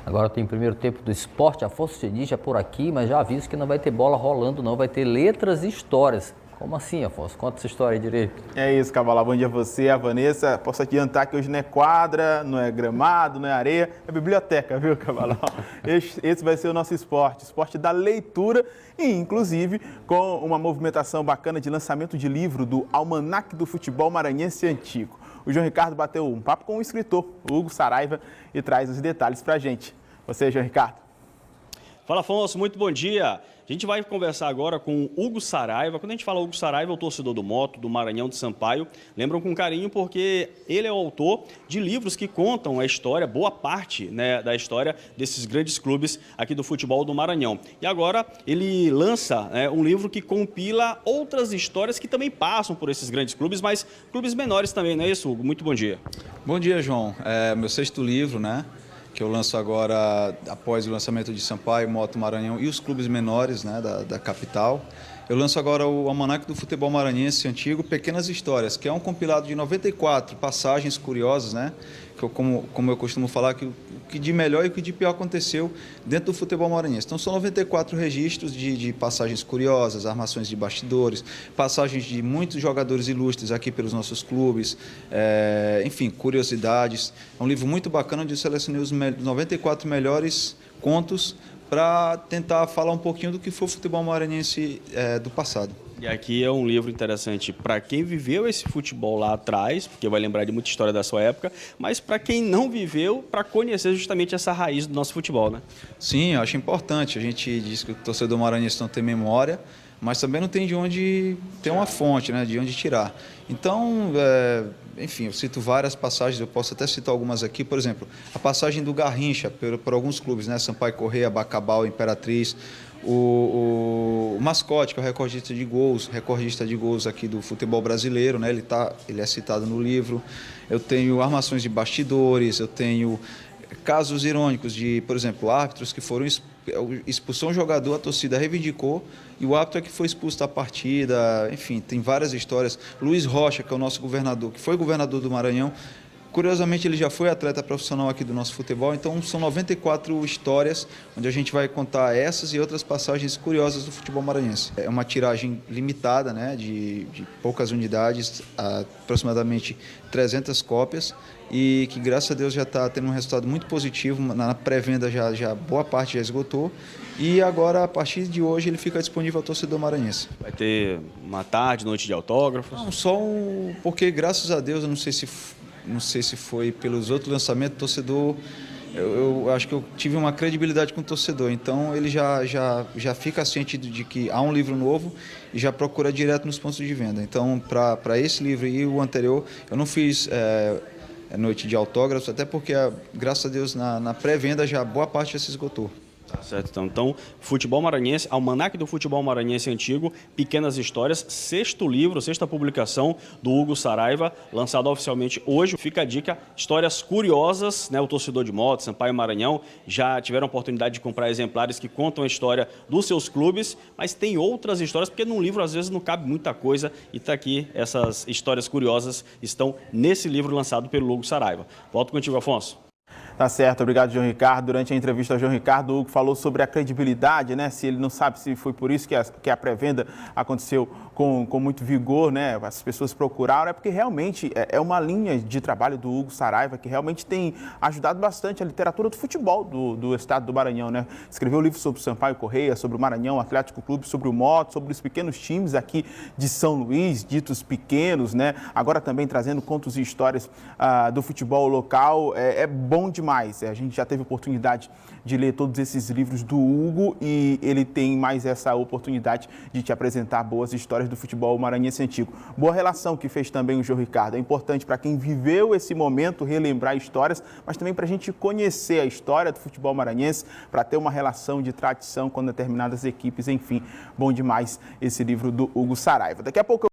Agora tem o primeiro tempo do Esporte, Afonso Diniz já por aqui, mas já aviso que não vai ter bola rolando não, vai ter letras e histórias. Como assim, Afonso? Conta essa história aí direito. É isso, Cavalo. Bom dia a você, a Vanessa. Posso adiantar que hoje não é quadra, não é gramado, não é areia, é biblioteca, viu, Cavalo? Esse vai ser o nosso esporte da leitura e, inclusive, com uma movimentação bacana de lançamento de livro do Almanaque do Futebol Maranhense Antigo. O João Ricardo bateu um papo com o escritor, Hugo Saraiva, e traz os detalhes pra gente. Você, João Ricardo. Fala, Afonso, muito bom dia. A gente vai conversar agora com o Hugo Saraiva. Quando a gente fala Hugo Saraiva, é o torcedor do Moto, do Maranhão de Sampaio. Lembram com carinho porque ele é o autor de livros que contam a história, boa parte, né, da história desses grandes clubes aqui do futebol do Maranhão. E agora ele lança, né, um livro que compila outras histórias que também passam por esses grandes clubes, mas clubes menores também, não é isso, Hugo? Muito bom dia. Bom dia, João. É meu 6º livro, né? Que eu lanço agora após o lançamento de Sampaio, Moto, Maranhão e os clubes menores, né, da capital. Eu lanço agora o Almanaque do Futebol Maranhense Antigo, Pequenas Histórias, que é um compilado de 94 passagens curiosas, né? Que eu, como eu costumo falar, que o que de melhor e o que de pior aconteceu dentro do futebol maranhense. Então são 94 registros de passagens curiosas, armações de bastidores, passagens de muitos jogadores ilustres aqui pelos nossos clubes, enfim, curiosidades. É um livro muito bacana onde eu selecionei os 94 melhores contos para tentar falar um pouquinho do que foi o futebol maranhense do passado. E aqui é um livro interessante para quem viveu esse futebol lá atrás, porque vai lembrar de muita história da sua época, mas para quem não viveu, para conhecer justamente essa raiz do nosso futebol, né? Sim, eu acho importante. A gente diz que o torcedor maranhense não tem memória, mas também não tem de onde ter uma fonte, né, de onde tirar. Então, enfim, eu cito várias passagens, eu posso até citar algumas aqui, por exemplo, a passagem do Garrincha por alguns clubes, né, Sampaio Corrêa, Bacabal, Imperatriz, o mascote, que é o recordista de gols aqui do futebol brasileiro, né, ele é citado no livro. Eu tenho armações de bastidores, eu tenho casos irônicos de, por exemplo, árbitros que foram expulsou um jogador, a torcida reivindicou e o árbitro é que foi expulso da partida. Enfim, tem várias histórias. Luiz Rocha, que é o nosso governador, que foi governador do Maranhão, curiosamente ele já foi atleta profissional aqui do nosso futebol, então são 94 histórias onde a gente vai contar essas e outras passagens curiosas do futebol maranhense. É uma tiragem limitada, né, de poucas unidades, aproximadamente 300 cópias, e que graças a Deus já está tendo um resultado muito positivo. Na pré-venda já boa parte já esgotou e agora a partir de hoje ele fica disponível ao torcedor maranhense. Vai ter uma tarde, noite de autógrafos? Não, porque graças a Deus, eu não sei se foi pelos outros lançamentos, torcedor, eu acho que eu tive uma credibilidade com o torcedor, então ele já fica ciente de que há um livro novo e já procura direto nos pontos de venda. Então, para esse livro e o anterior, eu não fiz noite de autógrafos, até porque, graças a Deus, na pré-venda já boa parte já se esgotou. Tá certo, então, Futebol Maranhense, Almanaque do Futebol Maranhense Antigo, Pequenas Histórias, 6º livro, 6ª publicação do Hugo Saraiva, lançado oficialmente hoje. Fica a dica, histórias curiosas, né? O torcedor de Moto, Sampaio e Maranhão já tiveram a oportunidade de comprar exemplares que contam a história dos seus clubes, mas tem outras histórias, porque num livro às vezes não cabe muita coisa, e tá aqui, essas histórias curiosas estão nesse livro lançado pelo Hugo Saraiva. Volto contigo, Afonso. Tá certo, obrigado, João Ricardo. Durante a entrevista ao João Ricardo, o Hugo falou sobre a credibilidade, né? Se ele não sabe se foi por isso que a pré-venda aconteceu com muito vigor, né? As pessoas procuraram, é porque realmente é uma linha de trabalho do Hugo Saraiva que realmente tem ajudado bastante a literatura do futebol do estado do Maranhão, né? Escreveu livros sobre o Sampaio Corrêa, sobre o Maranhão Atlético Clube, sobre o Moto, sobre os pequenos times aqui de São Luís, ditos pequenos, né? Agora também trazendo contos e histórias do futebol local. É bom demais. A gente já teve oportunidade de ler todos esses livros do Hugo e ele tem mais essa oportunidade de te apresentar boas histórias do futebol maranhense antigo. Boa relação que fez também o João Ricardo. É importante para quem viveu esse momento relembrar histórias, mas também para a gente conhecer a história do futebol maranhense, para ter uma relação de tradição com determinadas equipes. Enfim, bom demais esse livro do Hugo Saraiva. Daqui a pouco